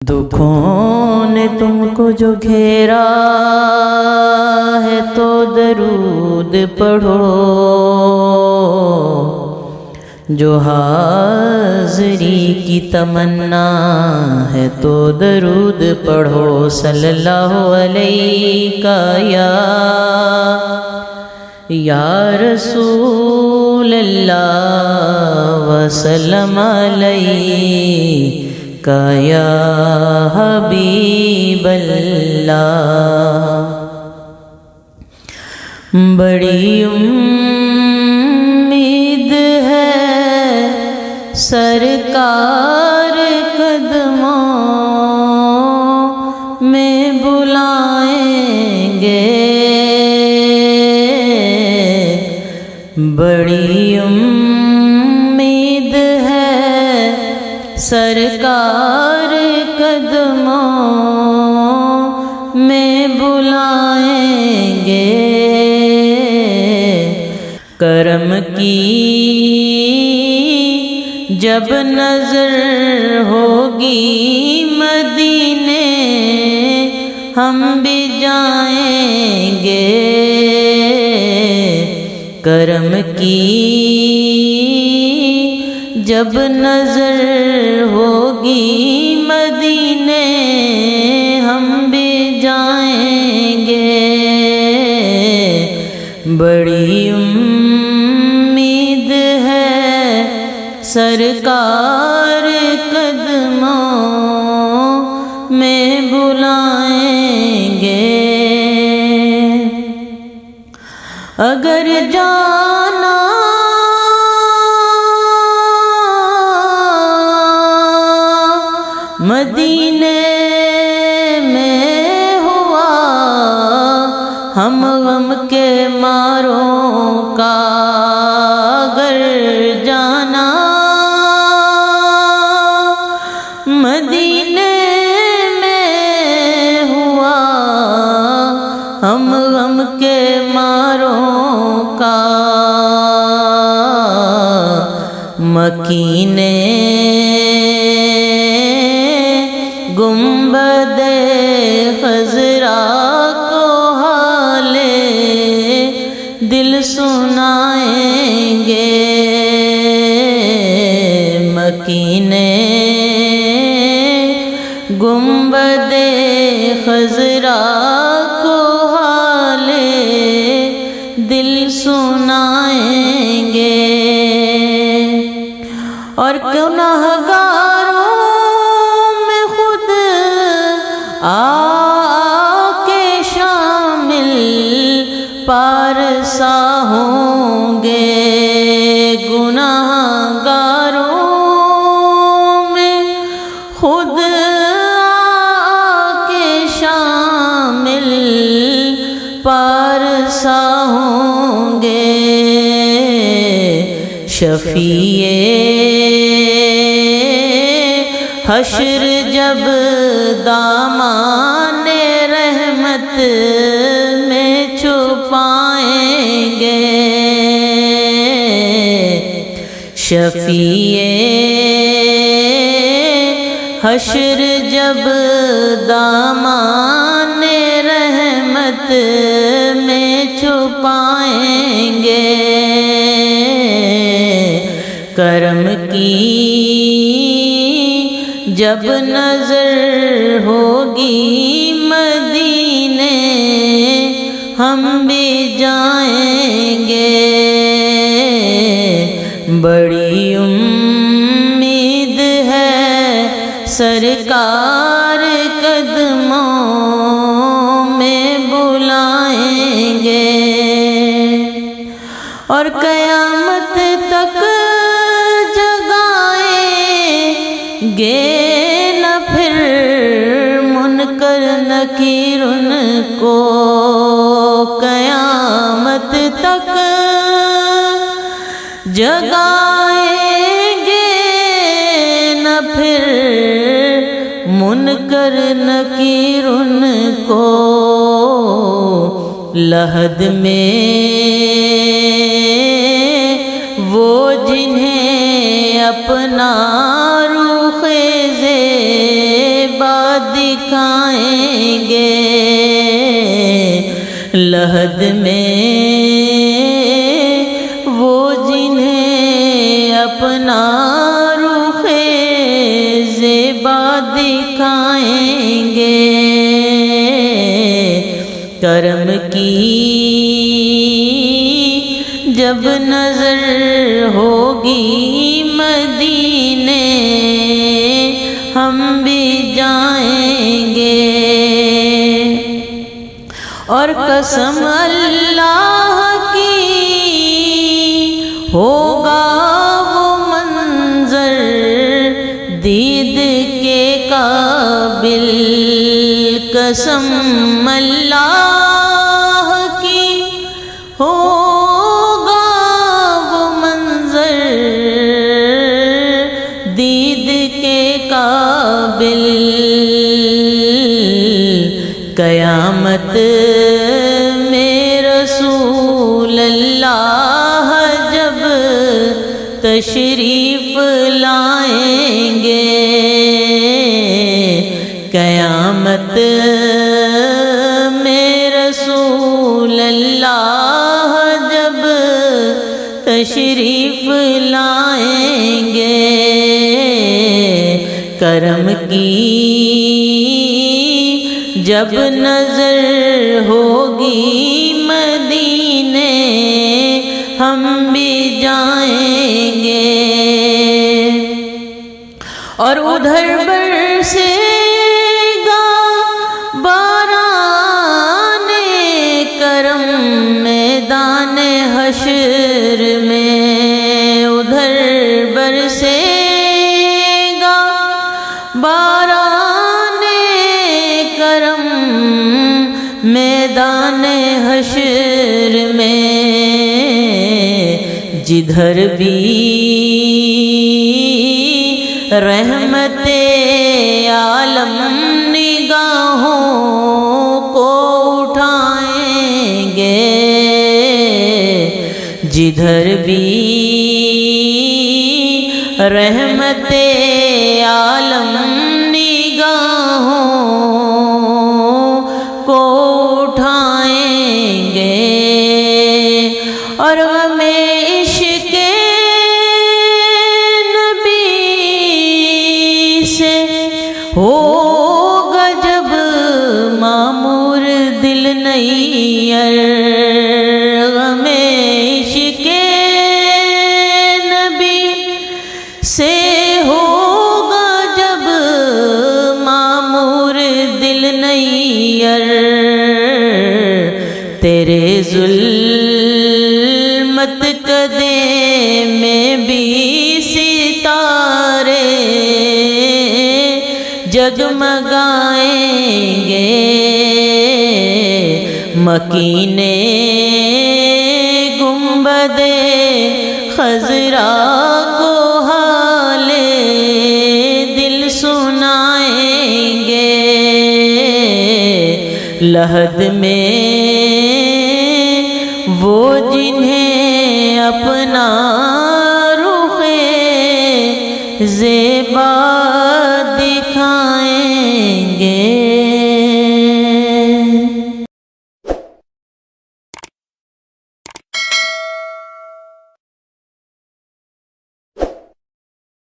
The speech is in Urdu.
دکھوں نے تم کو جو گھیرا ہے تو درود پڑھو، جو حاضری کی تمنا ہے تو درود پڑھو، صلی اللہ علیہ یا رسول اللہ وسلم علیہ یا حبیب اللہ۔ بڑی امید ہے سرکار قدموں میں بلائیں گے، بڑی امید ہے سرکار قدموں میں بلائیں گے۔ کرم کی جب نظر ہوگی مدینے ہم بھی جائیں گے، کرم کی جب نظر ہوگی مدینے ہم بھی جائیں گے، بڑی امید ہے سرکار قدموں میں بلائیں گے۔ اگر جانا مدینے میں ہوا، ہم غم کے ماروں کا اگر جانا مدینے میں ہوا، ہم غم کے ماروں کا مکینے گنبد خضرا کو حال دل سنائیں گے، مکینے گنبد خضرا کو حال دل سنائیں گے، اور گنہگاروں آکے شامل پارسا ہوں گے، گناہگاروں میں خود آکے شامل پارسا ہوں گے، شفیع حشر جب دامان رحمت میں چھپائیں گے، شفیع حشر جب دامان رحمت میں چھپائیں گے، کرم کی جب نظر ہوگی مدینے ہم بھی جائیں گے، بڑی امید ہے سرکار قدموں میں بلائیں گے، اور قیامت تک جگائیں گے نہ پھر منکر نکیر ان کو، قیامت تک جگائیں گے نہ پھر منکر نکیر ان کو، لحد میں وہ جنہیں اپنا روح زیبا دکھائیں گے، لحد میں وہ جنہیں اپنا رخ زیبا دکھائیں گے، کرم کی جب نظر ہوگی مدینے ہم بھی جائیں گے، اور قسم اللہ کی ہوگا وہ منظر دید کے قابل، قسم اللہ کی ہوگا وہ منظر دید کے قابل، قیامت میں رسول اللہ جب تشریف لائیں گے، قیامت میں رسول اللہ جب تشریف لائیں گے، کرم کی جب نظر ہوگی مدینے ہم بھی جائیں گے، اور ادھر برسے گا باران کرم میدان حشر میں، ادھر برسے گا باران کرم میدان حشر میں، جدھر بھی رحمت عالم نگاہوں کو اٹھائیں گے، جدھر بھی رحمت عالم نگاہوں کو اٹھائیں گے، اور غم عشق نبی سے ہوگا جب معمور دل نیر، غم عشق نبی سے ہوگا جب معمور دل نیر، تیرے ظلمت قدے میں بھی ستارے جگمگائیں گے، مکین گنبد خضرا کو حال دل سنائیں گے، لحد میں وہ جنہیں اپنا رخ زیبا دکھائیں گے۔